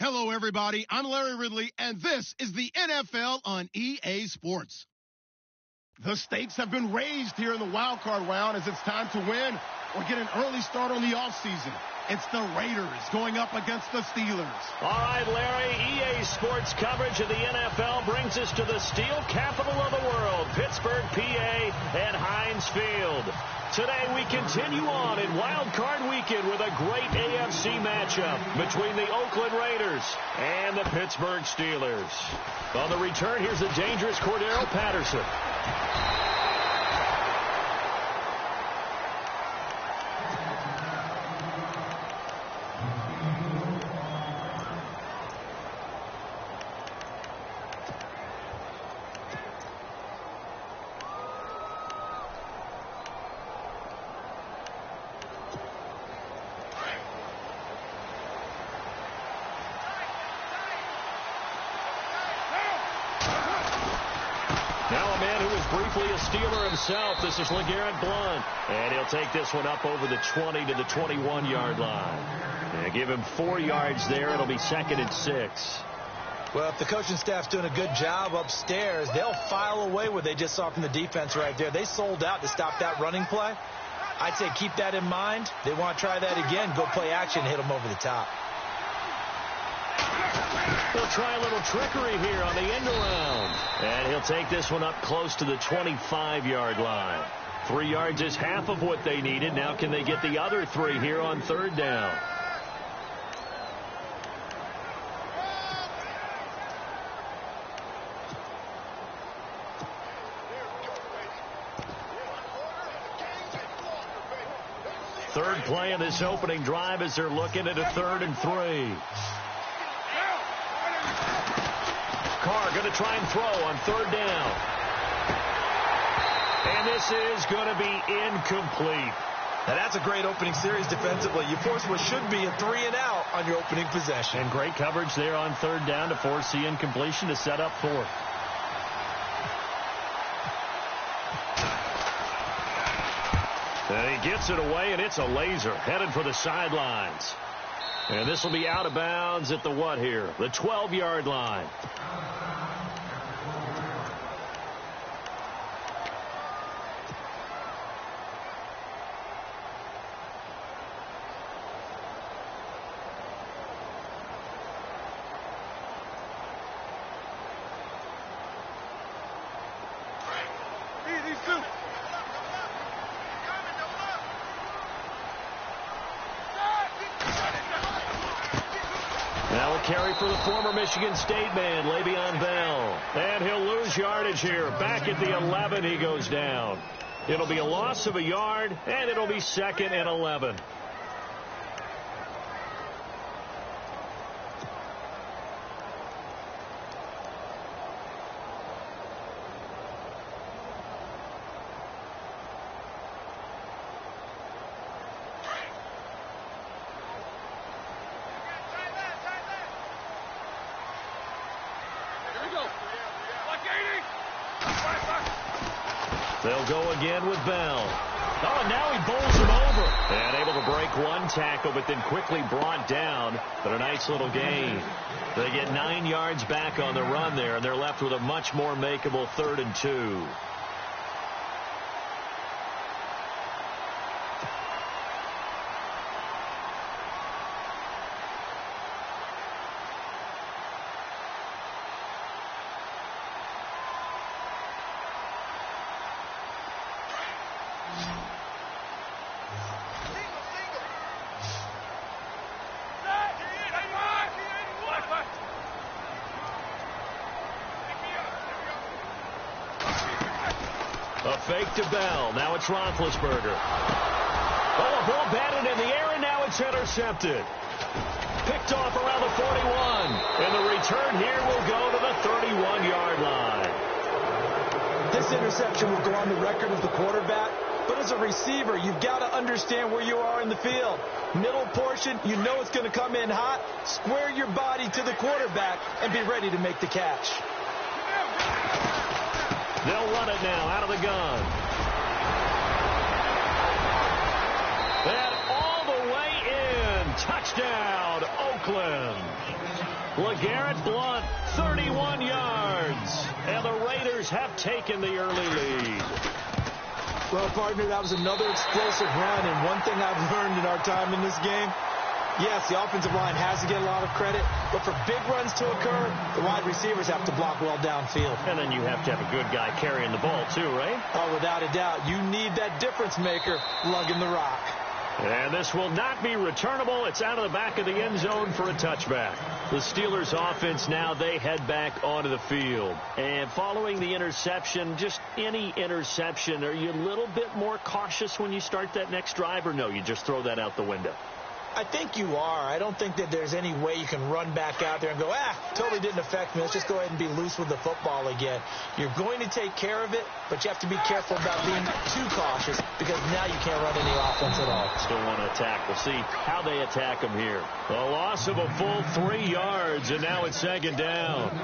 Hello, everybody. I'm Larry Ridley, and this is the NFL on EA Sports. The stakes have been raised here in the wild card round as it's time to win or get an early start on the offseason. It's the Raiders going up against the Steelers. All right, Larry, EA Sports coverage of the NFL brings us to the steel capital of the world, Pittsburgh, PA, and Heinz Field. Today we continue on in Wild Card Weekend with a great AFC matchup between the Oakland Raiders and the Pittsburgh Steelers. On the return, here's the dangerous Cordero Patterson. Now a man who was briefly a Steeler himself. This is LeGarrette Blount. And he'll take this one up over the 20 to the 21-yard line. And give him 4 yards there. It'll be 2nd and 6. Well, if the coaching staff's doing a good job upstairs, they'll file away what they just saw from the defense right there. They sold out to stop that running play. I'd say keep that in mind. They want to try that again. Go play action, hit them over the top. He'll try a little trickery here on the end around. And he'll take this one up close to the 25-yard line. 3 yards is half of what they needed. Now can they get the other 3 here on 3rd down? Third play of this opening drive as they're looking at a 3rd and 3. Carr going to try and throw on 3rd down. And this is going to be incomplete. Now that's a great opening series defensively. You force what should be a 3-and-out on your opening possession. And great coverage there on 3rd down to force the incompletion to set up 4th. And he gets it away, and it's a laser headed for the sidelines. And this will be out of bounds at the what here? The 12-yard line. Now a carry for the former Michigan State man, Le'Veon Bell. And he'll lose yardage here. Back at the 11, he goes down. It'll be a loss of a yard, and it'll be 2nd and 11. They'll go again with Bell. Oh, and now he bowls him over. And able to break one tackle, but then quickly brought down. But a nice little gain. They get 9 yards back on the run there, and they're left with a much more makeable 3rd and 2. A fake to Bell. Now it's Roethlisberger. Oh, a ball batted in the air, and now it's intercepted. Picked off around the 41. And the return here will go to the 31-yard line. This interception will go on the record of the quarterback. But as a receiver, you've got to understand where you are in the field. Middle portion, you know it's going to come in hot. Square your body to the quarterback and be ready to make the catch. They'll run it now out of the gun. And all the way in. Touchdown, Oakland. LeGarrette Blount, 31 yards. And the Raiders have taken the early lead. Well, partner, that was another explosive run. And one thing I've learned in our time in this game, yes, the offensive line has to get a lot of credit, but for big runs to occur, the wide receivers have to block well downfield. And then you have to have a good guy carrying the ball too, right? Oh, without a doubt. You need that difference maker lugging the rock. And this will not be returnable. It's out of the back of the end zone for a touchback. The Steelers offense now, they head back onto the field. And following the interception, just any interception, are you a little bit more cautious when you start that next drive, or no, you just throw that out the window? I think you are. I don't think that there's any way you can run back out there and go, totally didn't affect me. Let's just go ahead and be loose with the football again. You're going to take care of it, but you have to be careful about being too cautious because now you can't run any offense at all. Still want to attack. We'll see how they attack them here. A loss of a full 3 yards, and now it's second down.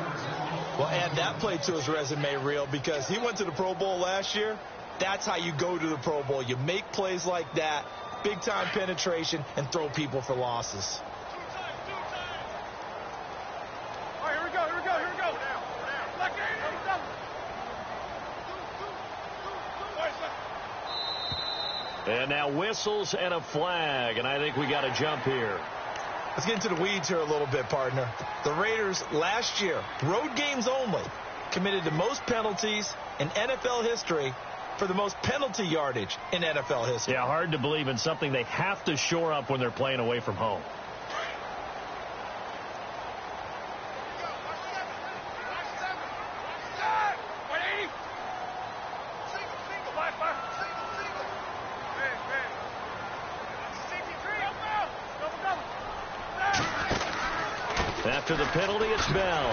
Well, add that play to his resume reel because he went to the Pro Bowl last year. That's how you go to the Pro Bowl. You make plays like that. Big-time penetration, and throw people for losses. All right, here we go. And now whistles and a flag, and I think we got a jump here. Let's get into the weeds here a little bit, partner. The Raiders last year, road games only, committed the most penalties in NFL history for the most penalty yardage in NFL history. Yeah, hard to believe in something they have to shore up when they're playing away from home. After the penalty, it's Bell.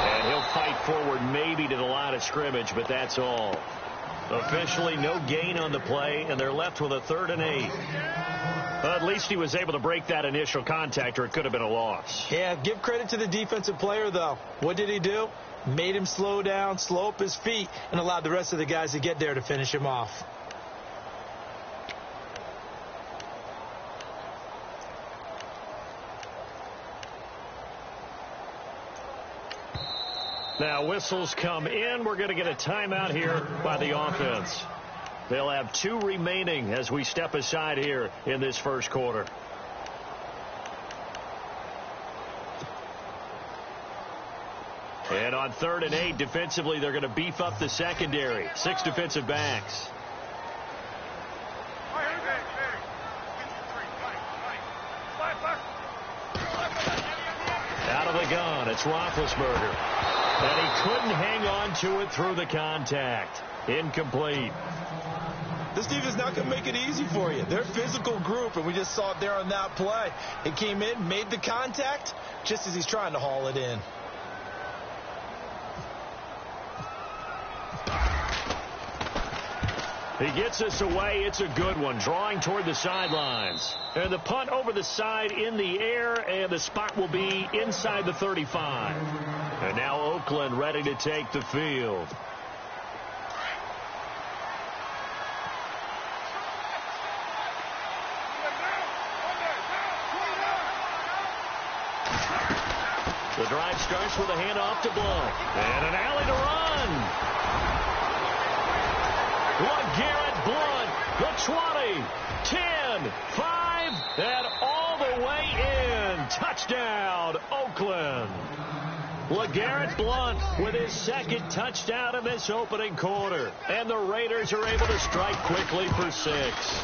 And he'll fight forward maybe to the line of scrimmage, but that's all. Officially, no gain on the play, and they're left with a 3rd and 8. Well, at least he was able to break that initial contact, or it could have been a loss. Yeah, give credit to the defensive player, though. What did he do? Made him slow down, slow up his feet, and allowed the rest of the guys to get there to finish him off. Now, whistles come in. We're going to get a timeout here by the offense. They'll have 2 remaining as we step aside here in this first quarter. And on 3rd and 8, defensively, they're going to beef up the secondary. 6 defensive backs. Out of the gun, it's Roethlisberger. And he couldn't hang on to it through the contact. Incomplete. This defense is not going to make it easy for you. They're a physical group, and we just saw it there on that play. It came in, made the contact, just as he's trying to haul it in. He gets us away. It's a good one. Drawing toward the sidelines. And the punt over the side in the air, and the spot will be inside the 35. And now Oakland ready to take the field. The drive starts with a handoff to Blount. And an alley to run. LeGarrette Blount, the 20, 10, 5, and all the way in. Touchdown, Oakland. LeGarrette Blount with his 2nd touchdown in this opening quarter. And the Raiders are able to strike quickly for 6.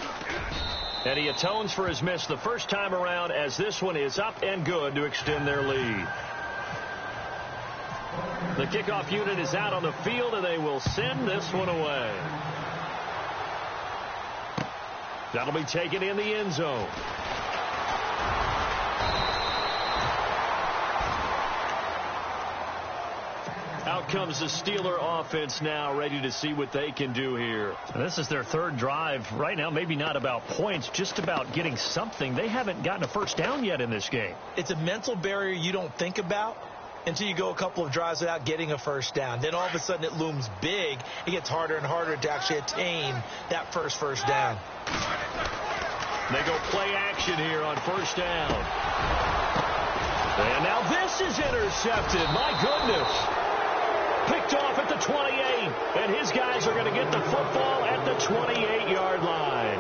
And he atones for his miss the first time around, as this one is up and good to extend their lead. The kickoff unit is out on the field, and they will send this one away. That'll be taken in the end zone. Out comes the Steeler offense now, ready to see what they can do here. And this is their 3rd drive. Right now, maybe not about points, just about getting something. They haven't gotten a first down yet in this game. It's a mental barrier you don't think about until you go a couple of drives without getting a first down. Then all of a sudden it looms big. It gets harder and harder to actually attain that first down. They go play action here on first down. And now this is intercepted. My goodness. Picked off at the 28. And his guys are going to get the football at the 28-yard line.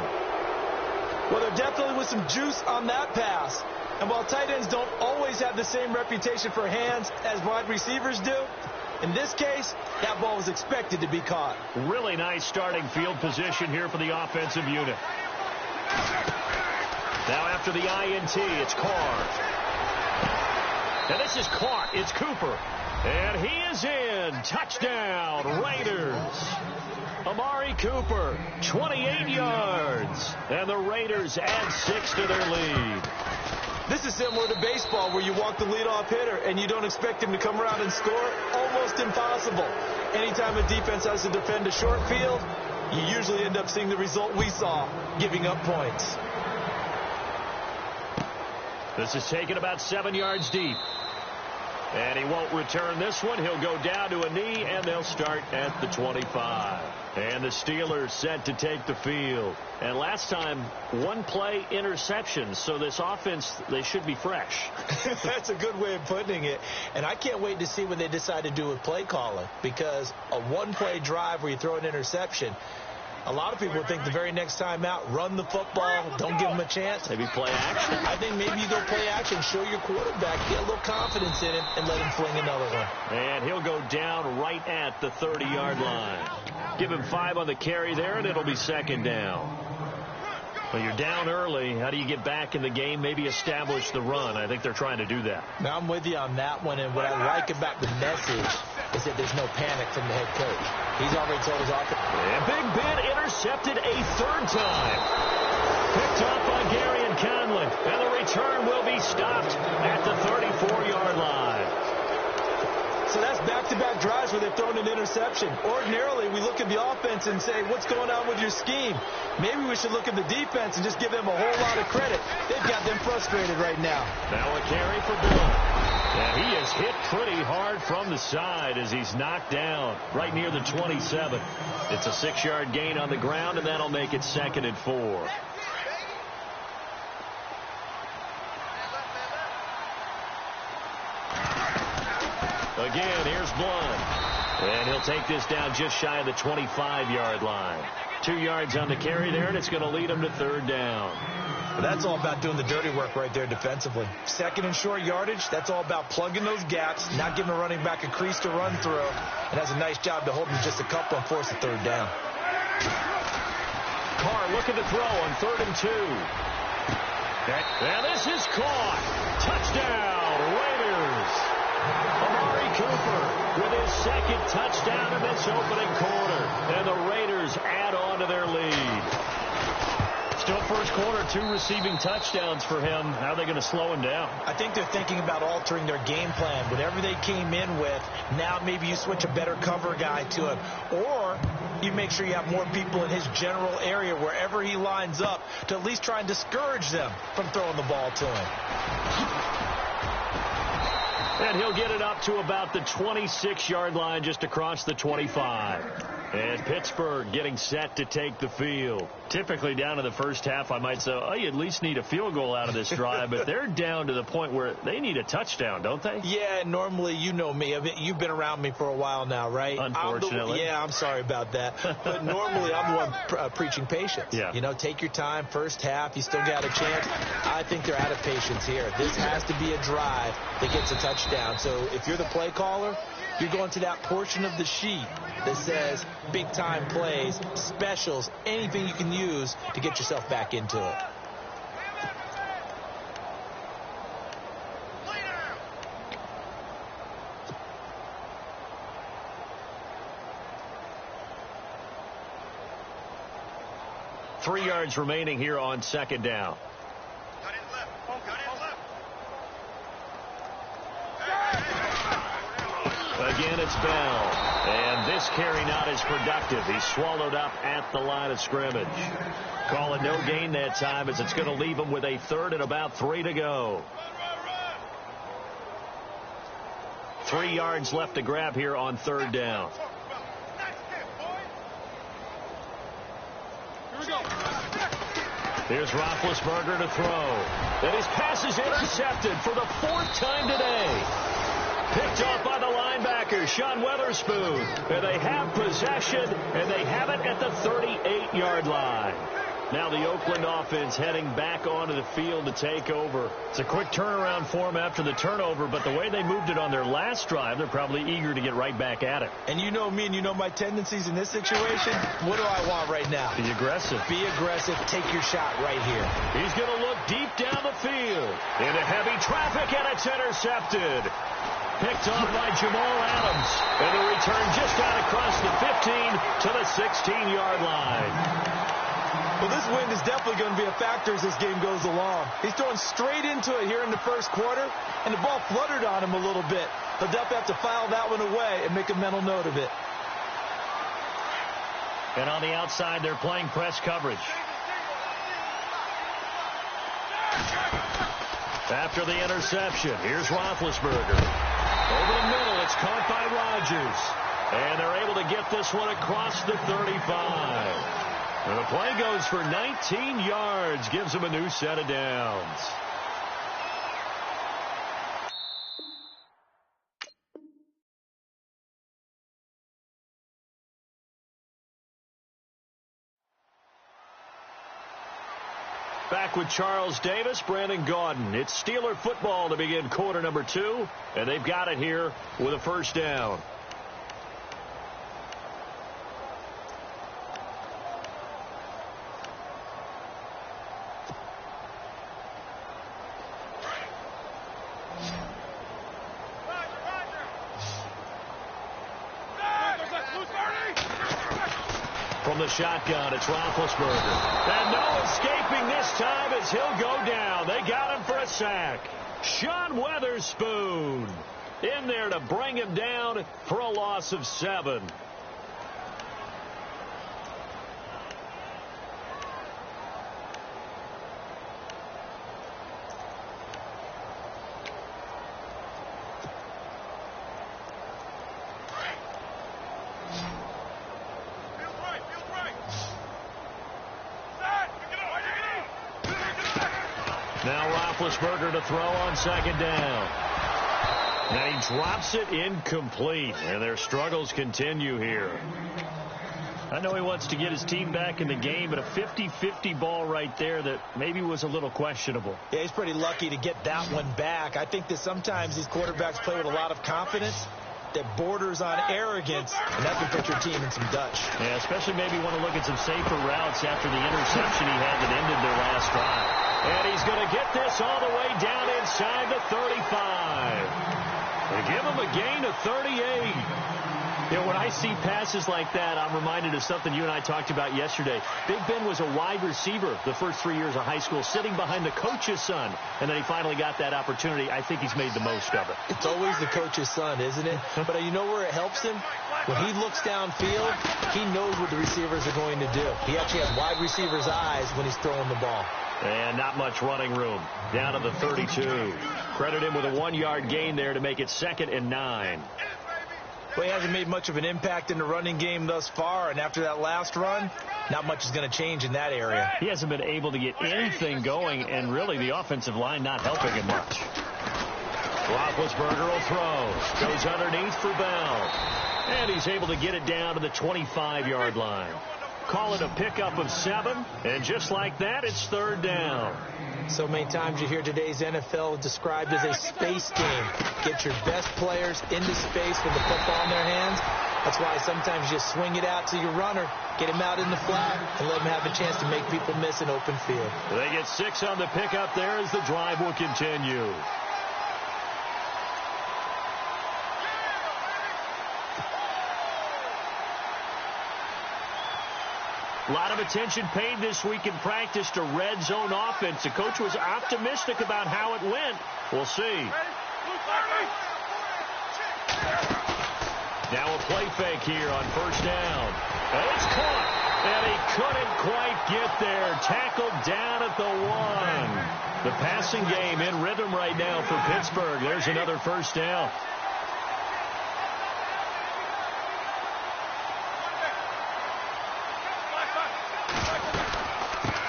Well, there definitely was some juice on that pass. And while tight ends don't always have the same reputation for hands as wide receivers do, in this case, that ball was expected to be caught. Really nice starting field position here for the offensive unit. Now after the INT, it's Carr. And this is caught. It's Cooper. And he is in. Touchdown, Raiders. Amari Cooper, 28 yards. And the Raiders add 6 to their lead. This is similar to baseball where you walk the leadoff hitter and you don't expect him to come around and score. Almost impossible. Anytime a defense has to defend a short field, you usually end up seeing the result we saw, giving up points. This is taken about 7 yards deep. And he won't return this one. He'll go down to a knee, and they'll start at the 25. And the Steelers set to take the field. And last time, one play interception. So this offense, they should be fresh. That's a good way of putting it. And I can't wait to see what they decide to do with play calling. Because a one-play drive where you throw an interception, a lot of people think the very next time out, run the football, don't give them a chance. Maybe play action. I think maybe you go play action, show your quarterback, get a little confidence in him, and let him fling another one. And he'll go down right at the 30-yard line. Give him 5 on the carry there, and it'll be second down. Well, you're down early. How do you get back in the game? Maybe establish the run. I think they're trying to do that. Now, I'm with you on that one, and what I like about the message is that there's no panic from the head coach. He's already told his offense. And Big Ben intercepted a third time. Picked up by Gary and Conlon. And the return will be stopped at the 34-yard line. So that's back-to-back drives where they've thrown an interception. Ordinarily, we look at the offense and say, what's going on with your scheme? Maybe we should look at the defense and just give them a whole lot of credit. They've got them frustrated right now. Now a carry for Bill. And he is hit pretty hard from the side as he's knocked down right near the 27. It's a 6-yard gain on the ground, and that'll make it 2nd and 4. Again, here's Blunt. And he'll take this down just shy of the 25-yard line. 2 yards on the carry there, and it's going to lead him to third down. But that's all about doing the dirty work right there defensively. 2nd and short yardage, that's all about plugging those gaps, not giving a running back a crease to run through, and has a nice job to hold him just a couple and force a third down. Carr looking to throw on 3rd and 2. And this is caught. Touchdown, Raiders. Amari Cooper with his 2nd touchdown in this opening quarter. And the Raiders add on to their lead. Still first quarter, 2 receiving touchdowns for him. How are they going to slow him down? I think they're thinking about altering their game plan. Whatever they came in with, now maybe you switch a better cover guy to him. Or you make sure you have more people in his general area wherever he lines up to at least try and discourage them from throwing the ball to him. And he'll get it up to about the 26-yard line just across the 25. And Pittsburgh getting set to take the field. Typically down in the first half, I might say, oh, you at least need a field goal out of this drive. But they're down to the point where they need a touchdown, don't they? Yeah, normally, you know me. I mean, you've been around me for a while now, right? Unfortunately. I'm sorry about that. But normally, I'm the one preaching patience. Yeah. You know, take your time. First half, you still got a chance. I think they're out of patience here. This has to be a drive that gets a touchdown. So if you're the play caller, you're going to that portion of the sheet that says big-time plays, specials, anything you can use to get yourself back into it. Three yards remaining here on 2nd down. Again, it's Bell. And this carry not as productive. He's swallowed up at the line of scrimmage. Calling no gain that time as it's going to leave him with a 3rd and about 3 to go. 3 yards left to grab here on 3rd down. Here we go. Here's Roethlisberger to throw. And his pass is intercepted for the 4th time today. Picked off by the linebacker, Sean Weatherspoon. And they have possession, and they have it at the 38-yard line. Now the Oakland offense heading back onto the field to take over. It's a quick turnaround for them after the turnover, but the way they moved it on their last drive, they're probably eager to get right back at it. And you know me and you know my tendencies in this situation. What do I want right now? Be aggressive. Be aggressive. Take your shot right here. He's going to look deep down the field. Into heavy traffic, and it's intercepted. Picked off by Jamal Adams. And the return just out across the 15 to the 16-yard line. Well, this wind is definitely going to be a factor as this game goes along. He's throwing straight into it here in the first quarter, and the ball fluttered on him a little bit. He'll definitely have to file that one away and make a mental note of it. And on the outside, they're playing press coverage. After the interception, here's Roethlisberger. Over the middle, it's caught by Rodgers. And they're able to get this one across the 35. And the play goes for 19 yards, gives him a new set of downs. Back with Charles Davis, Brandon Gaudin. It's Steeler football to begin quarter number 2, and they've got it here with a first down. From the shotgun, it's Roethlisberger. And no escaping this time as he'll go down. They got him for a sack. Sean Weatherspoon in there to bring him down for a loss of 7. Now Roethlisberger to throw on second down. And he drops it incomplete. And their struggles continue here. I know he wants to get his team back in the game, but a 50-50 ball right there that maybe was a little questionable. Yeah, he's pretty lucky to get that one back. I think that sometimes these quarterbacks play with a lot of confidence that borders on arrogance, and that can put your team in some Dutch. Yeah, especially maybe want to look at some safer routes after the interception he had that ended their last drive. And he's going to get this all the way down inside the 35. They give him a gain of 38. You know, when I see passes like that, I'm reminded of something you and I talked about yesterday. Big Ben was a wide receiver the first 3 years of high school, sitting behind the coach's son, and then he finally got that opportunity. I think he's made the most of it. It's always the coach's son, isn't it? But you know where it helps him? When he looks downfield, he knows what the receivers are going to do. He actually has wide receivers' eyes when he's throwing the ball. And not much running room. Down to the 32. Credit him with a 1-yard gain there to make it 2nd and 9. Well, he hasn't made much of an impact in the running game thus far, and after that last run, not much is going to change in that area. He hasn't been able to get anything going, and really the offensive line not helping him much. Roethlisberger will throw. Goes underneath for Bell. And he's able to get it down to the 25-yard line. Call it a pickup of 7, and just like that, it's 3rd down. So many times you hear today's NFL described as a space game. Get your best players into space with the football in their hands. That's why sometimes you swing it out to your runner, get him out in the flat, and let him have a chance to make people miss an open field. They get 6 on the pickup there as the drive will continue. A lot of attention paid this week in practice to red zone offense. The coach was optimistic about how it went. We'll see. Now a play fake here on 1st down. And it's caught. And he couldn't quite get there. Tackled down at the 1. The passing game in rhythm right now for Pittsburgh. There's another 1st down.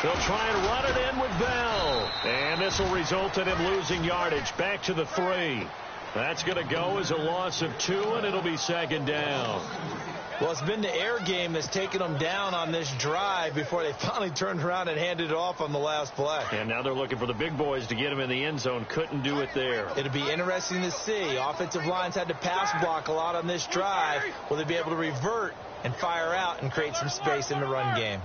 They'll try and run it Bell. And this will result in him losing yardage back to the 3. That's going to go as a loss of 2, and it'll be second down. Well, it's been the air game that's taken them down on this drive before they finally turned around and handed it off on the last play. And now they're looking for the big boys to get him in the end zone. Couldn't do it there. It'll be interesting to see. Offensive lines had to pass block a lot on this drive. Will they be able to revert and fire out and create some space in the run game?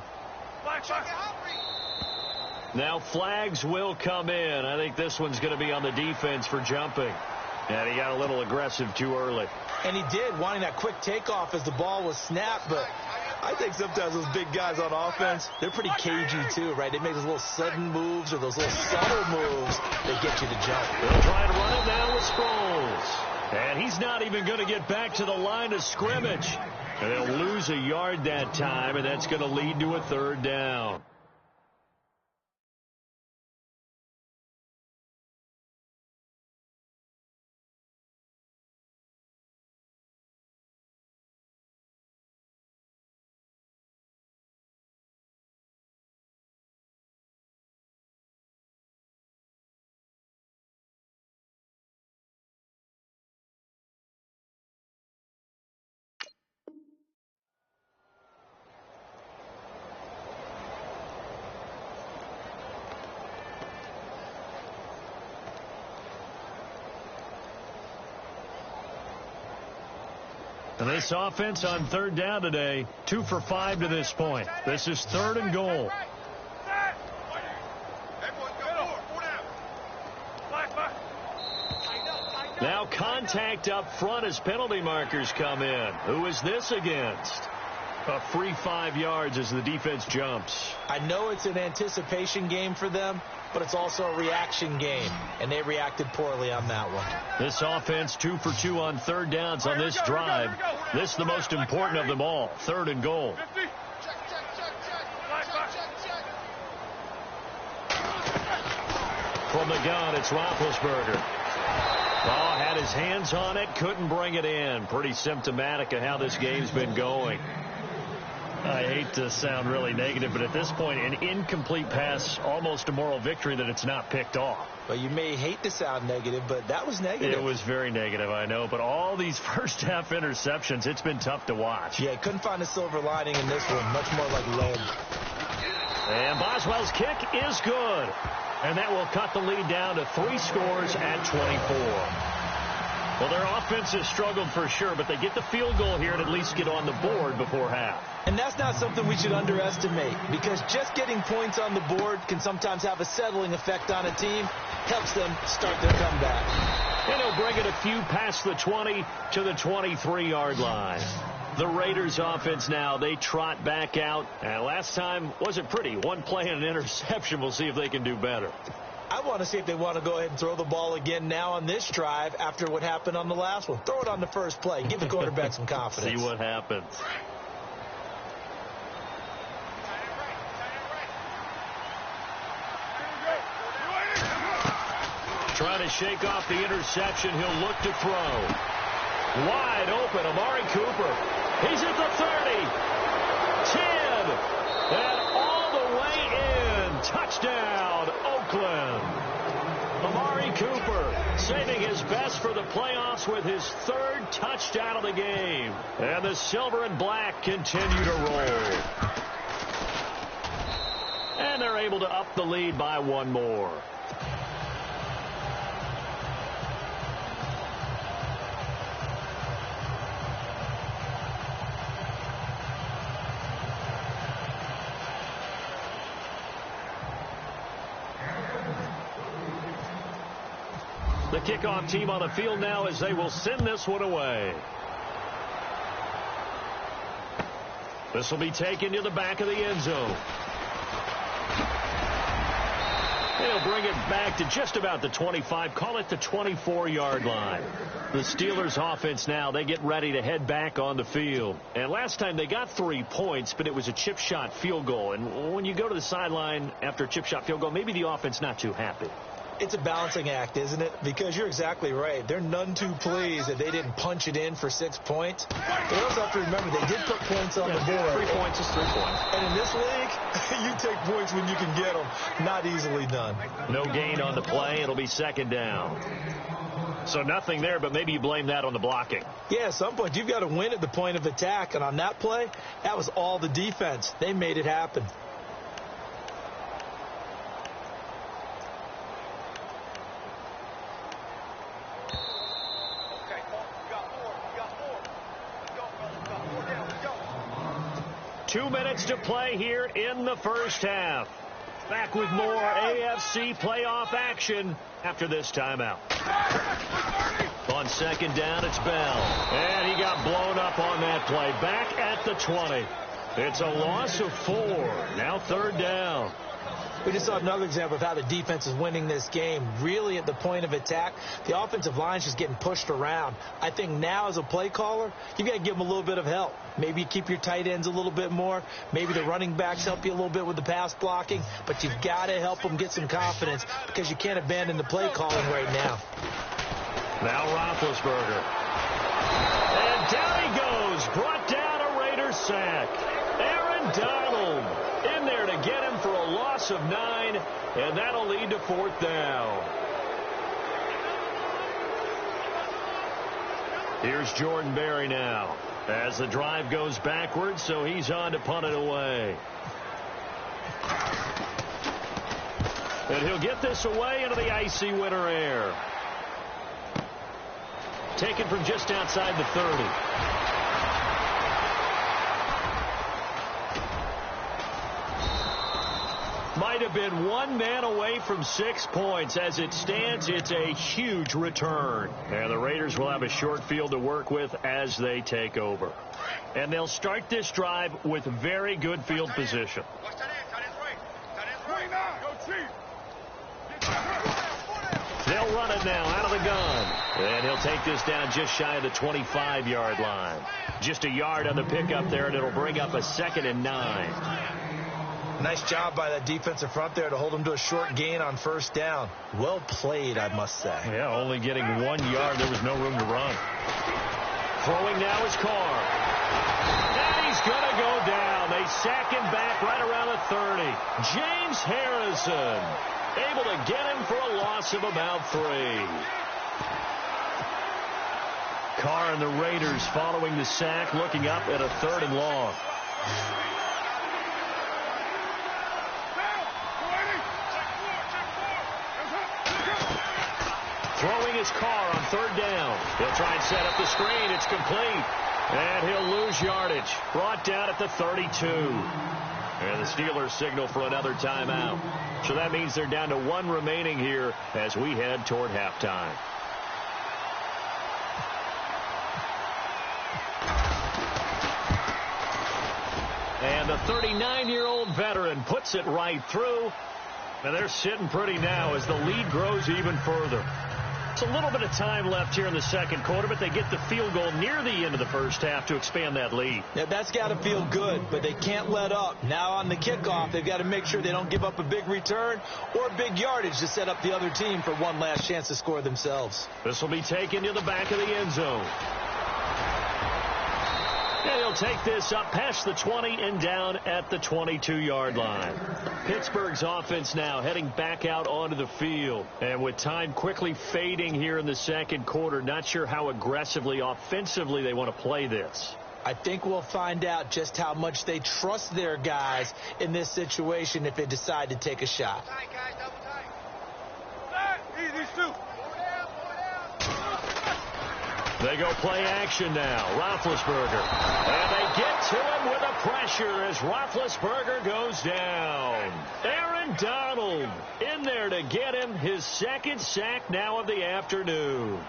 Now flags will come in. I think this one's going to be on the defense for jumping. And he got a little aggressive too early. And he did, wanting that quick takeoff as the ball was snapped. But I think sometimes those big guys on offense, they're pretty cagey too, right? They make those little sudden moves or those little subtle moves that get you to jump. They'll try to run it now with Sproles. And he's not even going to get back to the line of scrimmage. And they'll lose a yard that time, and that's going to lead to a third down. And this offense on third down today, 2 for 5 to this point. This is 3rd and goal. Now contact up front as penalty markers come in. Who is this against? A free 5 yards as the defense jumps. I know it's an anticipation game for them, but it's also a reaction game, and they reacted poorly on that one. This offense 2 for 2 on third downs on this drive. This is the most important of them all, 3rd and goal. From the gun, it's Roethlisberger. Oh, had his hands on it, couldn't bring it in. Pretty symptomatic of how this game's been going. I hate to sound really negative, but at this point, an incomplete pass, almost a moral victory that it's not picked off. Well, you may hate to sound negative, but that was negative. It was very negative, I know. But all these first-half interceptions, it's been tough to watch. Yeah, couldn't find a silver lining in this one. Much more like lead. And Boswell's kick is good. And that will cut the lead down to 3 scores at 24. Well, their offense has struggled for sure, but they get the field goal here and at least get on the board before half. And that's not something we should underestimate, because just getting points on the board can sometimes have a settling effect on a team. Helps them start their comeback. And he'll bring it a few past the 20 to the 23-yard line. The Raiders offense now, they trot back out. And last time wasn't pretty. 1 play and an interception. We'll see if they can do better. I want to see if they want to go ahead and throw the ball again now on this drive after what happened on the last one. Throw it on the first play. Give the quarterback some confidence. See what happens. Trying to shake off the interception. He'll look to throw. Wide open, Amari Cooper. He's at the 30. 10. And all the way in. Touchdown, Oakland. Amari Cooper saving his best for the playoffs with his 3rd touchdown of the game. And the silver and black continue to roll. And they're able to up the lead by 1 more. The kickoff team on the field now as they will send this one away. This will be taken to the back of the end zone. They'll bring it back to just about the 25, call it the 24-yard line. The Steelers offense now, they get ready to head back on the field. And last time they got 3 points, but it was a chip shot field goal. And when you go to the sideline after a chip shot field goal, maybe the offense not too happy. It's a balancing act, isn't it? Because you're exactly right. They're none too pleased that they didn't punch it in for 6 points. They also have to remember they did put points on the board. 3 points is 3 points. And in this league, You take points when you can get them. Not easily done. No gain on the play. It'll be second down. So nothing there, but maybe you blame that on the blocking. Yeah, at some point, you've got to win at the point of attack. And on that play, that was all the defense. They made it happen. Okay, you got more. You got more. Let's go, fellas. We got more down. Let's go. 2 minutes to play here in the first half. Back with more AFC playoff action after this timeout. On second down, it's Bell. And he got blown up on that play. Back at the 20. It's a loss of 4. Now third down. We just saw another example of how the defense is winning this game. Really at the point of attack, the offensive line's just getting pushed around. I think now as a play caller, you've got to give them a little bit of help. Maybe you keep your tight ends a little bit more. Maybe the running backs help you a little bit with the pass blocking. But you've got to help them get some confidence because you can't abandon the play calling right now. Now Roethlisberger. And down he goes. Brought down a Raiders sack. Aaron Donald in there to get him for a loss of 9, and that'll lead to fourth down. Here's Jordan Berry now as the drive goes backwards, so he's on to punt it away. And he'll get this away into the icy winter air. Taken from just outside the 30. Might have been one man away from 6 points. As it stands, it's a huge return. And the Raiders will have a short field to work with as they take over. And they'll start this drive with very good field position. They'll run it now out of the gun. And he'll take this down just shy of the 25-yard line. Just a yard on the pickup there, and it'll bring up a 2nd and 9. Nice job by that defensive front there to hold him to a short gain on first down. Well played, I must say. Yeah, only getting 1 yard. There was no room to run. Throwing now is Carr. And he's going to go down. They sack him back right around the 30. James Harrison able to get him for a loss of about 3. Carr and the Raiders following the sack, looking up at a 3rd and long. Throwing his Carr on 3rd down. He'll try and set up the screen. It's complete. And he'll lose yardage. Brought down at the 32. And the Steelers signal for another timeout. So that means they're down to 1 remaining here as we head toward halftime. And the 39-year-old veteran puts it right through. And they're sitting pretty now as the lead grows even further. It's a little bit of time left here in the second quarter, but they get the field goal near the end of the first half to expand that lead. Yeah, that's got to feel good, but they can't let up. Now on the kickoff, they've got to make sure they don't give up a big return or big yardage to set up the other team for one last chance to score themselves. This will be taken to the back of the end zone. And he'll take this up past the 20 and down at the 22-yard line. Pittsburgh's offense now heading back out onto the field. And with time quickly fading here in the second quarter, not sure how aggressively, offensively they want to play this. I think we'll find out just how much they trust their guys in this situation if they decide to take a shot. Tight, guys, double tight. Easy, shoot. They go play action now. Roethlisberger. And they get to him with a pressure as Roethlisberger goes down. Aaron Donald in there to get him his 2nd sack now of the afternoon.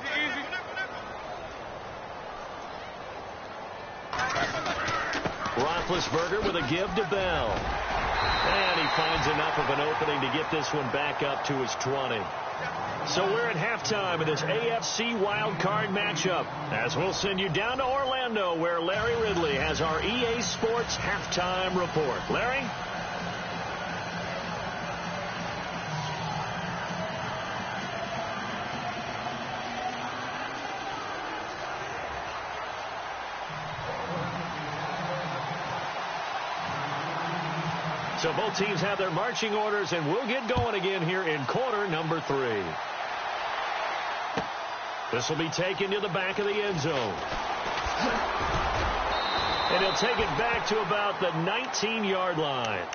Easy. Roethlisberger with a give to Bell. And he finds enough of an opening to get this one back up to his 20. So we're at halftime of this AFC wildcard matchup, as we'll send you down to Orlando, where Larry Ridley has our EA Sports halftime report. Larry? So both teams have their marching orders, and we'll get going again here in quarter number 3. This will be taken to the back of the end zone. And he'll take it back to about the 19-yard line.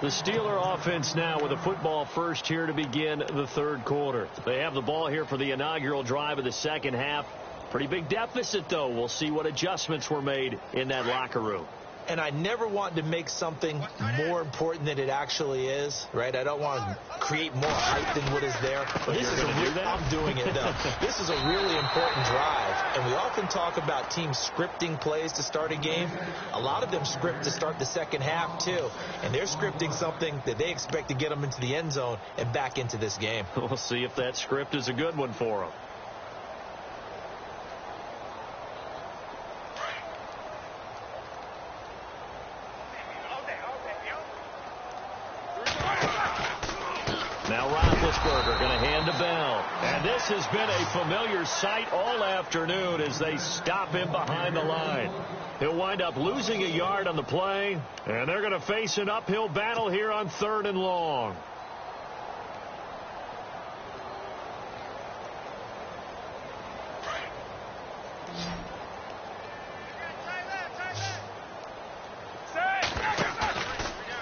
The Steeler offense now with a football first here to begin the third quarter. They have the ball here for the inaugural drive of the second half. Pretty big deficit, though. We'll see what adjustments were made in that locker room. And I never want to make something more important than it actually is, right? I don't want to create more hype than what is there. But this is I'm doing it, though. This is a really important drive. And we often talk about teams scripting plays to start a game. A lot of them script to start the second half, too. And they're scripting something that they expect to get them into the end zone and back into this game. We'll see if that script is a good one for them. Now Roethlisberger going to hand to Bell. And this has been a familiar sight all afternoon as they stop him behind the line. He'll wind up losing a yard on the play, and they're going to face an uphill battle here on 3rd and long.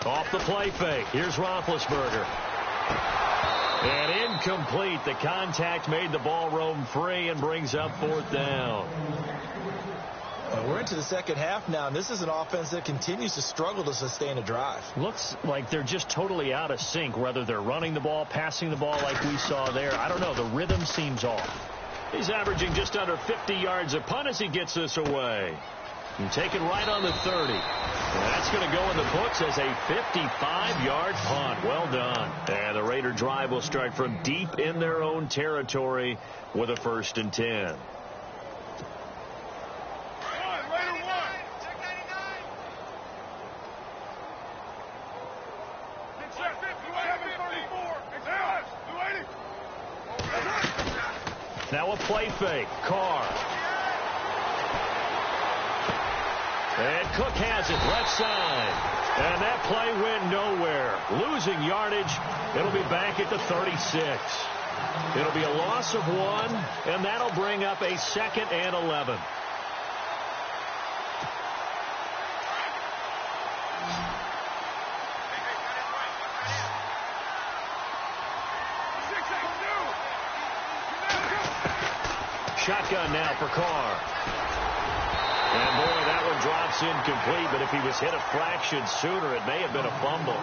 Off the play fake. Here's Roethlisberger. And incomplete. The contact made the ball roam free and brings up 4th down. We're into the second half now, and this is an offense that continues to struggle to sustain a drive. Looks like they're just totally out of sync, whether they're running the ball, passing the ball like we saw there. I don't know. The rhythm seems off. He's averaging just under 50 yards a punt as he gets this away. And taken right on the 30. And that's going to go in the books as a 55-yard punt. Well done. And the Raider drive will start from deep in their own territory with a 1st and 10. Now a play fake. Carr. And Cook has it left side. And that play went nowhere. Losing yardage. It'll be back at the 36. It'll be a loss of 1, and that'll bring up a 2nd and 11. Shotgun now for Carr. And boy, that one drops incomplete, but if he was hit a fraction sooner, it may have been a fumble.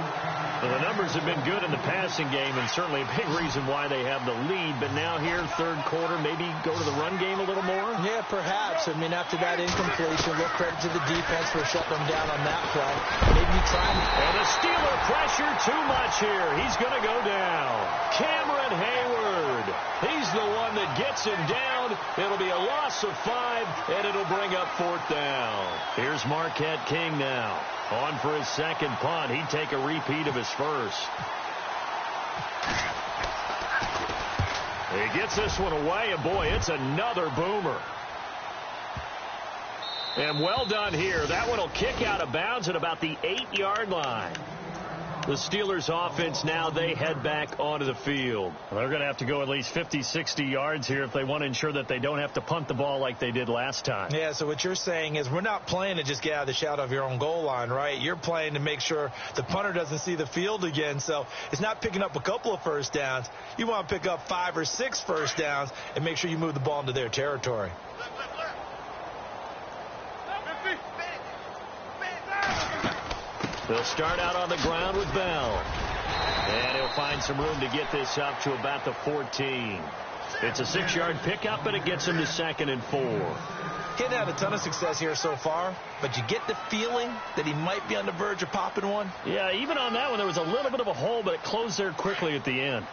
Well, the numbers have been good in the passing game, and certainly a big reason why they have the lead. But now here, third quarter, maybe go to the run game a little more? Yeah, perhaps. I mean, after that incompletion, we'll credit to the defense for shutting them down on that play. Maybe try and the Steeler pressure too much here. He's going to go down. Cameron Hayward. He's the one that gets him down. It'll be a loss of 5, and it'll bring up 4th down. Here's Marquette King now. On for his 2nd punt. He'd take a repeat of his first. He gets this one away, and boy, it's another boomer. And well done here. That one will kick out of bounds at about the 8-yard line. The Steelers offense now, they head back onto the field. They're going to have to go at least 50, 60 yards here if they want to ensure that they don't have to punt the ball like they did last time. Yeah, so what you're saying is we're not playing to just get out of the shadow of your own goal line, right? You're playing to make sure the punter doesn't see the field again. So it's not picking up a couple of first downs. You want to pick up 5 or 6 first downs and make sure you move the ball into their territory. They'll start out on the ground with Bell. And he'll find some room to get this up to about the 14. It's a 6-yard pickup, and it gets him to 2nd and 4. He hasn't had a ton of success here so far, but you get the feeling that he might be on the verge of popping one. Yeah, even on that one, there was a little bit of a hole, but it closed there quickly at the end.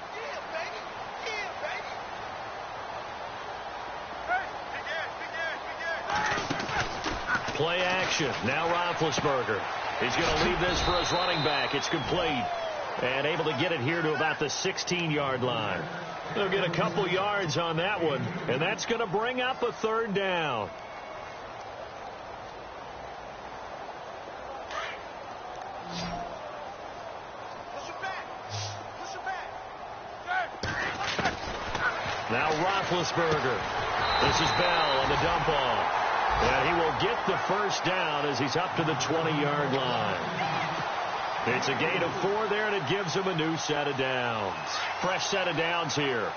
Play action. Now Roethlisberger. He's going to leave this for his running back. It's complete. And able to get it here to about the 16-yard line. They'll get a couple yards on that one. And that's going to bring up a 3rd down. Now Roethlisberger. This is Bell on the dump off. And he will get the first down as he's up to the 20-yard line. It's a gain of 4 there, and it gives him a new set of downs. Fresh set of downs here.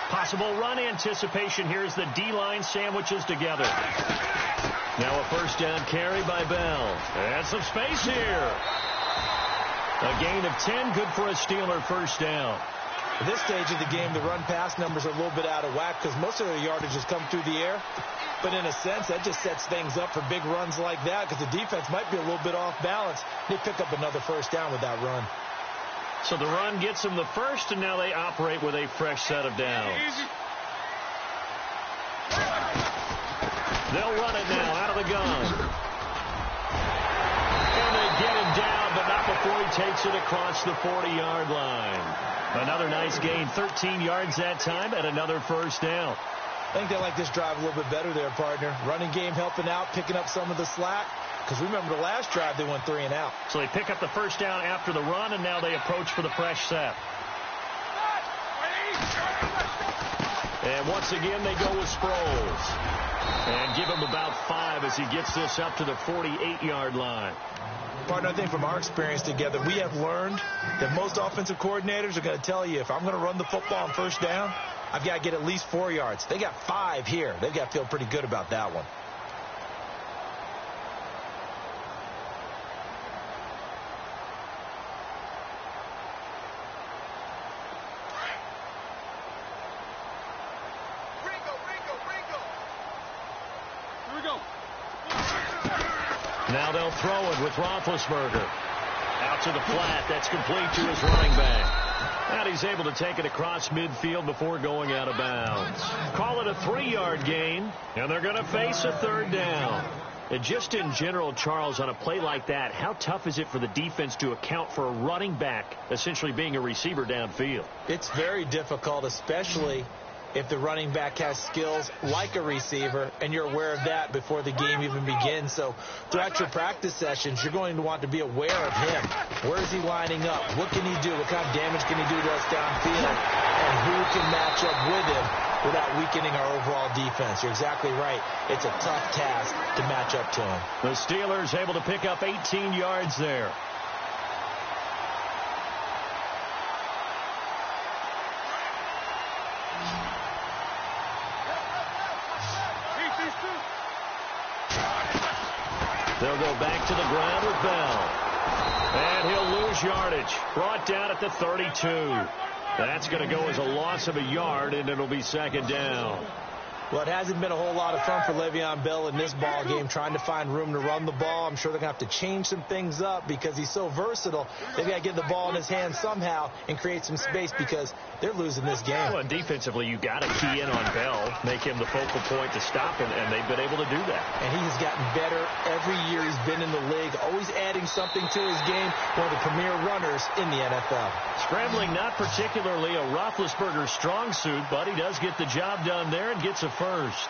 Possible run anticipation here as the D-line sandwiches together. Now a first down carry by Bell. And some space here. A gain of 10, good for a Steeler first down. At this stage of the game, the run-pass numbers are a little bit out of whack because most of their yardage has come through the air. But in a sense, that just sets things up for big runs like that because the defense might be a little bit off balance. They pick up another first down with that run. So the run gets them the first, and now they operate with a fresh set of downs. They'll run it now out of the gun. And they get him down, but not before he takes it across the 40-yard line. Another nice gain, 13 yards that time, and another first down. I think they like this drive a little bit better there, partner. Running game helping out, picking up some of the slack. Because remember the last drive, they went 3 and out. So they pick up the first down after the run, and now they approach for the fresh set. And once again, they go with Sproles. And give him about 5 as he gets this up to the 48-yard line. Partner, I think from our experience together, we have learned that most offensive coordinators are going to tell you, if I'm going to run the football on first down, I've got to get at least 4 yards. They got 5 here. They've got to feel pretty good about that one. Now they'll throw it with Roethlisberger. Out to the flat. That's complete to his running back. And he's able to take it across midfield before going out of bounds. Call it a 3-yard gain, and they're going to face a third down. And just in general, Charles, on a play like that, how tough is it for the defense to account for a running back essentially being a receiver downfield? It's very difficult, especially if the running back has skills like a receiver, and you're aware of that before the game even begins. So throughout your practice sessions, you're going to want to be aware of him. Where is he lining up? What can he do? What kind of damage can he do to us downfield? And who can match up with him without weakening our overall defense? You're exactly right. It's a tough task to match up to him. The Steelers able to pick up 18 yards there. They'll go back to the ground with Bell. And he'll lose yardage. Brought down at the 32. That's going to go as a loss of a yard, and it'll be second down. Well, it hasn't been a whole lot of fun for Le'Veon Bell in this ball game, trying to find room to run the ball. I'm sure they're going to have to change some things up because he's so versatile. They've got to get the ball in his hands somehow and create some space because they're losing this game. Well, and defensively, you've got to key in on Bell, make him the focal point to stop him, and they've been able to do that. And he has gotten better every year he's been in the league, always adding something to his game, one of the premier runners in the NFL. Scrambling, not particularly a Roethlisberger strong suit, but he does get the job done there and gets a first.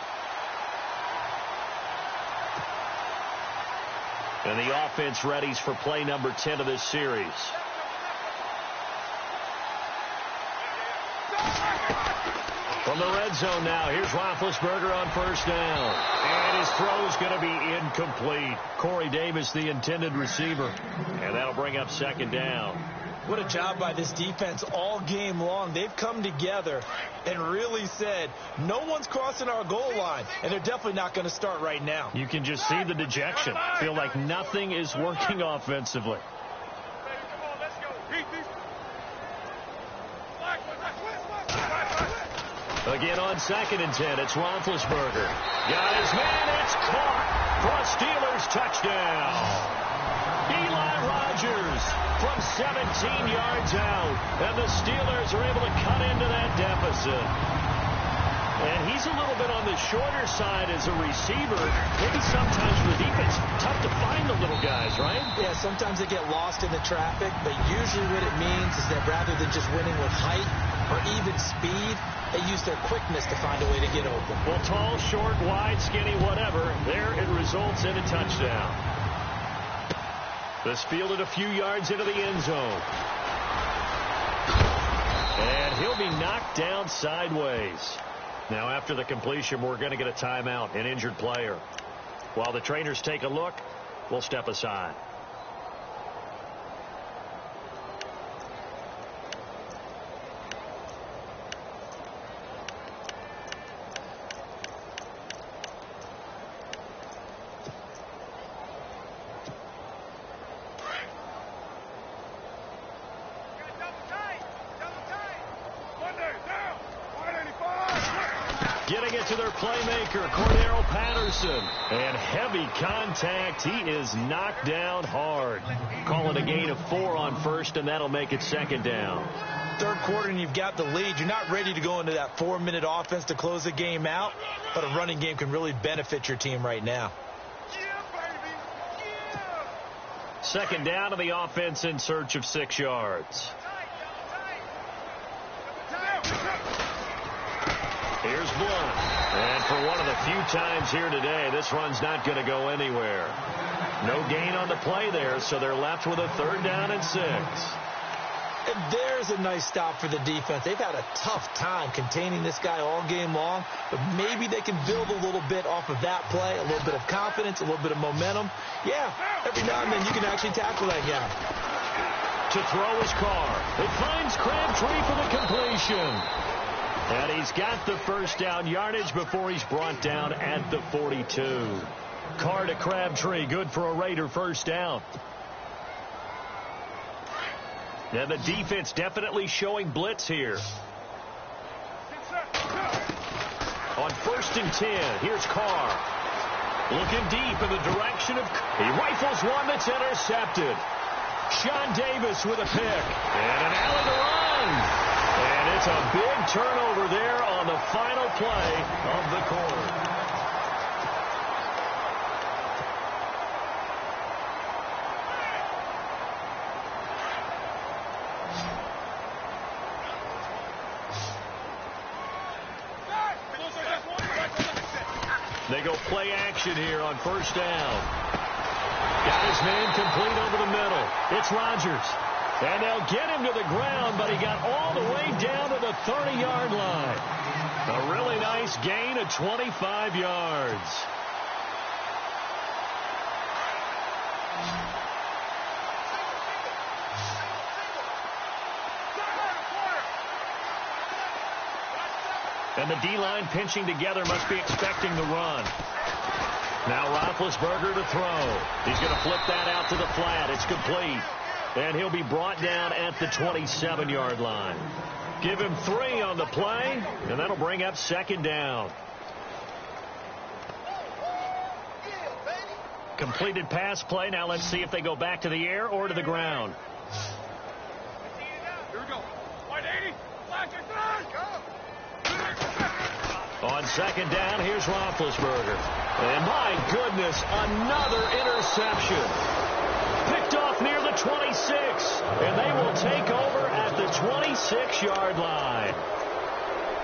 And the offense readies for play number 10 of this series. From the red zone now, here's Roethlisberger on first down. And his throw is going to be incomplete. Corey Davis, the intended receiver. And that'll bring up second down. What a job by this defense all game long. They've come together and really said, no one's crossing our goal line, and they're definitely not going to start right now. You can just see the dejection. Feel like nothing is working offensively. Again on 2nd and 10, it's Roethlisberger. Got his man, it's caught for a Steelers touchdown. Eli Rogers from 17 yards out, and the Steelers are able to cut into that deficit. And he's a little bit on the shorter side as a receiver. Maybe sometimes for the defense, tough to find the little guys, right? Yeah, sometimes they get lost in the traffic, but usually what it means is that rather than just winning with height or even speed, they use their quickness to find a way to get open. Well, tall, short, wide, skinny, whatever, there it results in a touchdown. This fielded a few yards into the end zone. And And he'll be knocked down sideways. Now, after the completion, we're going to get a timeout, an injured player. While the trainers take a look, we'll step aside. Getting it to their playmaker, Cordero Patterson. And heavy contact. He is knocked down hard. Call it a gain of 4 on first, and that'll make it second down. Third quarter, and you've got the lead. You're not ready to go into that 4-minute offense to close the game out, but a running game can really benefit your team right now. Second down to the offense in search of 6 yards. Here's Blunt. And for one of the few times here today, this run's not going to go anywhere. No gain on the play there, so they're left with a 3rd down and 6. And there's a nice stop for the defense. They've had a tough time containing this guy all game long, but maybe they can build a little bit off of that play, a little bit of confidence, a little bit of momentum. Yeah, every now and then you can actually tackle that guy. To throw his Carr. It finds Crabtree for the completion. And he's got the first down yardage before he's brought down at the 42. Carr to Crabtree, good for a Raider first down. And the defense definitely showing blitz here. On 1st and 10, here's Carr. Looking deep in the direction of... He rifles one that's intercepted. Sean Davis with a pick. And an alley to run. And it's a big turnover there on the final play of the quarter. They go play action here on first down. Got his man complete over the middle. It's Rodgers. And they'll get him to the ground, but he got all the way down to the 30-yard line. A really nice gain of 25 yards. And the D-line pinching together must be expecting the run. Now Roethlisberger to throw. He's going to flip that out to the flat. It's complete. And he'll be brought down at the 27-yard line. Give him 3 on the play, and that'll bring up second down. Completed pass play. Now let's see if they go back to the air or to the ground. Here we go. Wide 80. Flash it. Go. On second down, here's Roethlisberger. And my goodness, another interception. Picked off near the 26, and they will take over at the 26-yard line.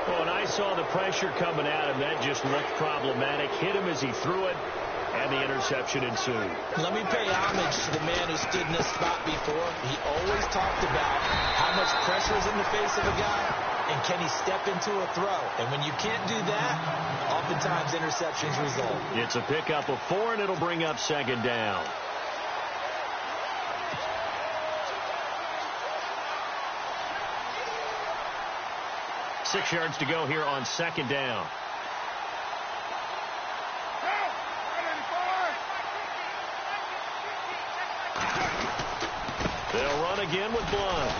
Oh, and I saw the pressure coming at him. That just looked problematic. Hit him as he threw it, and the interception ensued. Let me pay homage to the man who stood in this spot before. He always talked about how much pressure is in the face of a guy, and can he step into a throw? And when you can't do that, oftentimes interceptions result. It's a pickup of 4, and it'll bring up second down. Six yards to go here on second down. They'll run again with Blunt.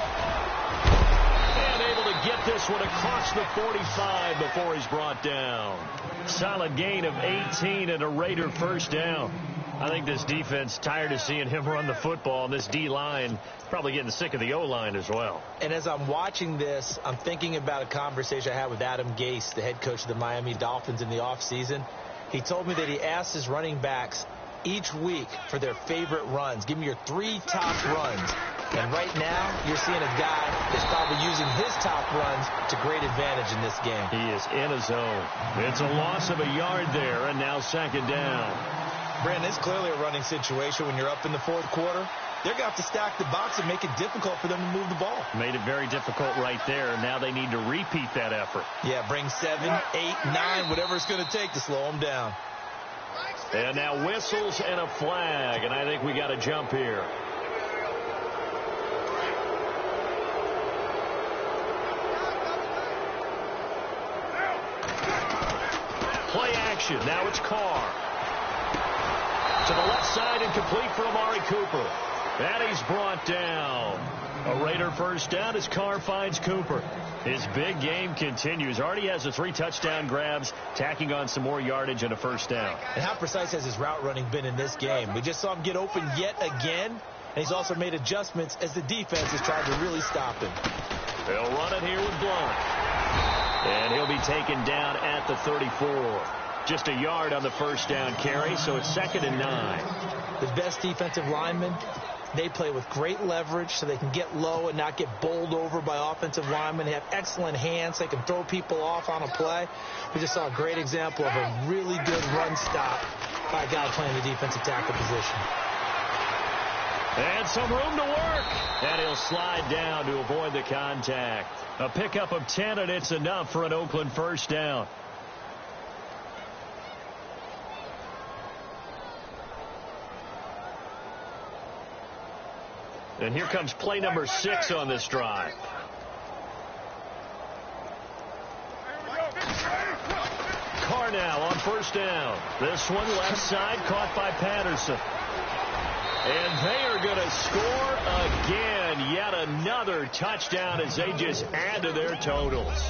And able to get this one across the 45 before he's brought down. Solid gain of 18 and a Raider first down. I think this defense tired of seeing him run the football, and this D-line probably getting sick of the O-line as well. And as I'm watching this, I'm thinking about a conversation I had with Adam Gase, the head coach of the Miami Dolphins in the offseason. He told me that he asked his running backs each week for their favorite runs. Give me your 3 top runs. And right now, you're seeing a guy that's probably using his top runs to great advantage in this game. He is in a zone. It's a loss of a yard there, and now second down. Brandon, it's clearly a running situation when you're up in the fourth quarter. they're going to have to stack the box and make it difficult for them to move the ball. Made it very difficult right there. Now they need to repeat that effort. Yeah, bring 7, 8, 9, whatever it's going to take to slow them down. And now whistles and a flag, and I think we got a jump here. Play action. Now it's Carr. To the left side and complete for Amari Cooper. And he's brought down. A Raider first down as Carr finds Cooper. His big game continues. Already has the 3 touchdown grabs, tacking on some more yardage and a first down. And how precise has his route running been in this game? We just saw him get open yet again, and he's also made adjustments as the defense has tried to really stop him. They'll run it here with Blunt. And he'll be taken down at the 34. Just a yard on the first down carry, so it's 2nd and 9. The best defensive linemen, they play with great leverage so they can get low and not get bowled over by offensive linemen. They have excellent hands. They can throw people off on a play. We just saw a great example of a really good run stop by a guy playing the defensive tackle position. And some room to work. And he'll slide down to avoid the contact. A pickup of 10, and it's enough for an Oakland first down. And here comes play number 6 on this drive. Carr now on first down. This one left side caught by Patterson. And they are going to score again. Yet another touchdown as they just add to their totals.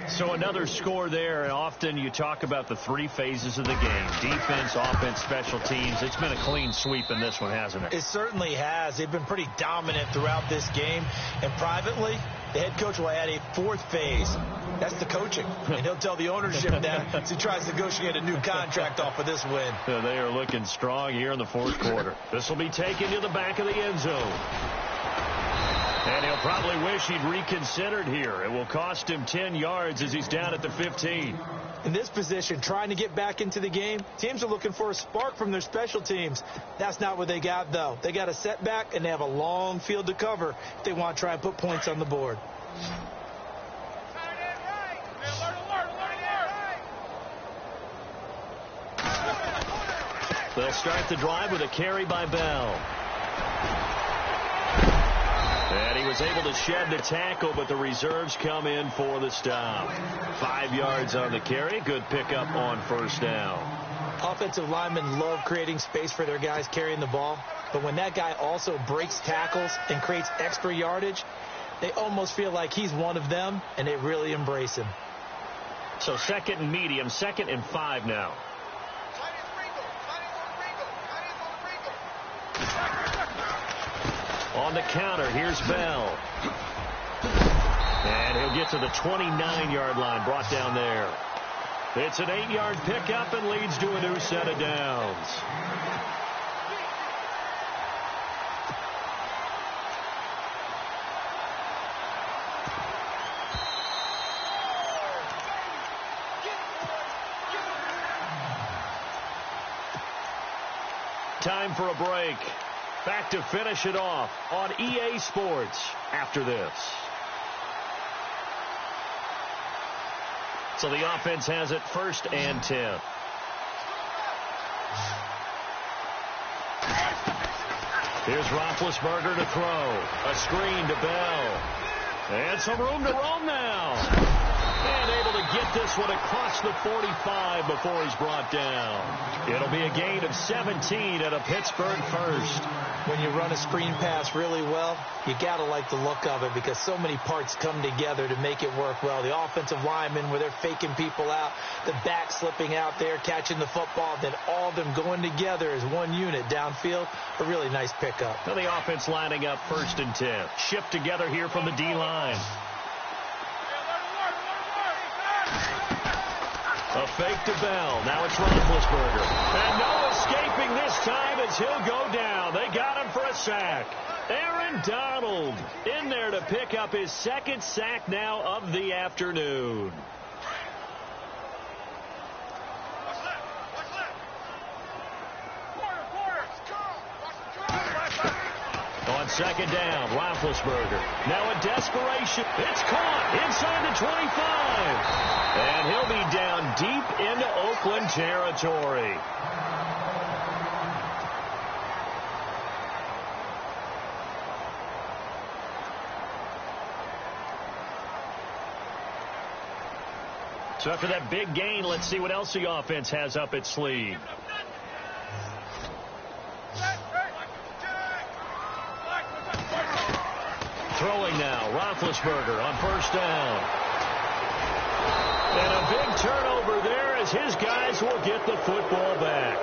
So another score there, and often you talk about the 3 phases of the game. Defense, offense, special teams. It's been a clean sweep in this one, hasn't it? It certainly has. They've been pretty dominant throughout this game. And privately, the head coach will add a 4th phase. That's the coaching. And he'll tell the ownership that as he tries to negotiate a new contract off of this win. They are looking strong here in the 4th quarter. This will be taken to the back of the end zone. And he'll probably wish he'd reconsidered here. It will cost him 10 yards as he's down at the 15. In this position, trying to get back into the game, teams are looking for a spark from their special teams. That's not what they got, though. They got a setback, and they have a long field to cover if they want to try and put points on the board. They'll start the drive with a carry by Bell. And he was able to shed the tackle, but the reserves come in for the stop. 5 yards on the carry. Good pickup on first down. Offensive linemen love creating space for their guys carrying the ball. But when that guy also breaks tackles and creates extra yardage, they almost feel like he's one of them, and they really embrace him. So 2nd and medium, 2nd and 5 now. On the counter, here's Bell. And he'll get to the 29-yard line, brought down there. It's an 8-yard pickup and leads to a new set of downs. Time for a break. Back to finish it off on EA Sports after this. So the offense has it 1st and 10. Here's Roethlisberger to throw. A screen to Bell. And some room to roam now. And able to get this one across the 45 before he's brought down. It'll be a gain of 17 at a Pittsburgh first. When you run a screen pass really well, you got to like the look of it because so many parts come together to make it work well. The offensive linemen, where they're faking people out, the back slipping out there, catching the football, then all of them going together as one unit downfield. A really nice pickup. Now the offense lining up 1st and 10. Shift together here from the D-line. A fake to Bell. Now it's Roethlisberger. And no escaping this time as he'll go down. They got him for a sack. Aaron Donald in there to pick up his 2nd sack now of the afternoon. second down. Roethlisberger. Now a desperation. It's caught inside the 25. And he'll be down deep into Oakland territory. So after that big gain, let's see what else the offense has up its sleeve. Throwing now, Roethlisberger on first down. And a big turnover there as his guys will get the football back.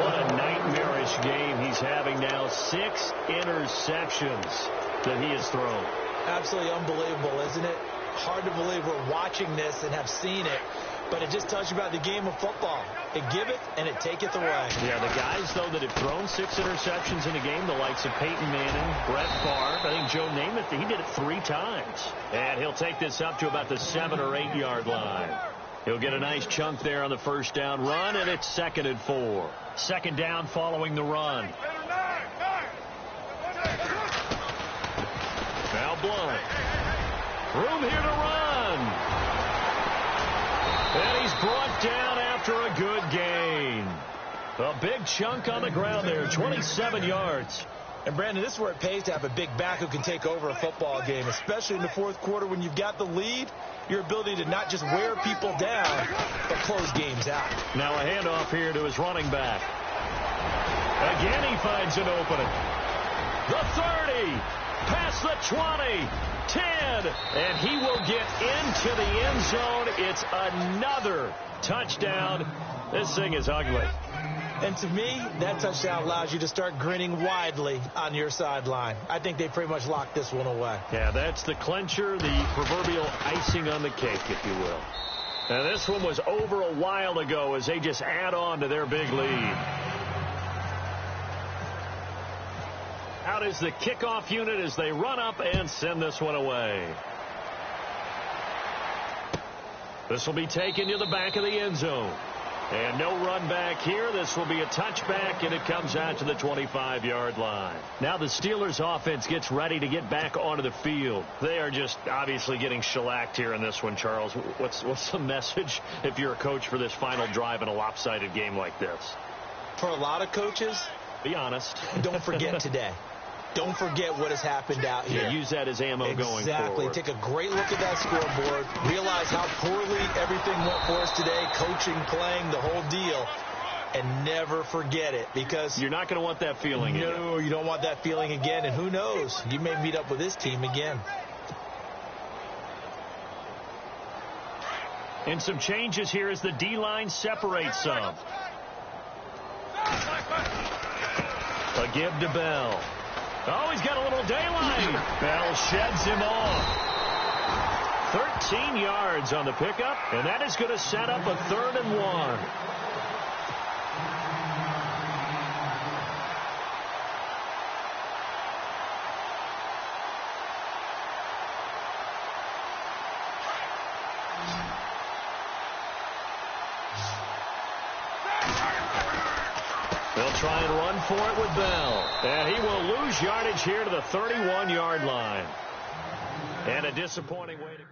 What a nightmarish game he's having now. 6 interceptions that he has thrown. Absolutely unbelievable, isn't it? Hard to believe we're watching this and have seen it, but it just tells you about the game of football. It give it and it taketh away. Yeah, the guys, though, that have thrown 6 interceptions in a game, the likes of Peyton Manning, Brett Favre, I think Joe Namath, he did it 3 times. And he'll take this up to about the 7 or 8 yard line. He'll get a nice chunk there on the first down run, and it's 2nd and 4. Second down following the run. Now Blount. Room here to run. And he's brought down after a good gain. A big chunk on the ground there, 27 yards. And, Brandon, this is where it pays to have a big back who can take over a football game, especially in the fourth quarter when you've got the lead. Your ability to not just wear people down, but close games out. Now a handoff here to his running back. Again he finds an opening. The 30, past the 20, 10, and he will get into the end zone. It's another touchdown. This thing is ugly. And to me, that touchdown allows you to start grinning widely on your sideline. I think they pretty much locked this one away. Yeah, that's the clincher, the proverbial icing on the cake, if you will. Now, this one was over a while ago as they just add on to their big lead. Out is the kickoff unit as they run up and send this one away. This will be taken to the back of the end zone. And no run back here. This will be a touchback, and it comes out to the 25-yard line. Now the Steelers offense gets ready to get back onto the field. They are just obviously getting shellacked here in this one, Charles. What's the message if you're a coach for this final drive in a lopsided game like this? For a lot of coaches, be honest. Don't forget today. Don't forget what has happened out here. Yeah, use that as ammo going forward. Exactly. Take a great look at that scoreboard. Realize how poorly everything went for us today. Coaching, playing, the whole deal. And never forget it, because you're not going to want that feeling again. No, you don't want that feeling again. And who knows? You may meet up with this team again. And some changes here as the D-line separates some. A give to Bell. Oh, he's got a little daylight. Bell sheds him off. 13 yards on the pickup, and that is going to set up a 3rd and 1. They'll try and run for it with Bell. And he will lose yardage here to the 31-yard line. And a disappointing way to...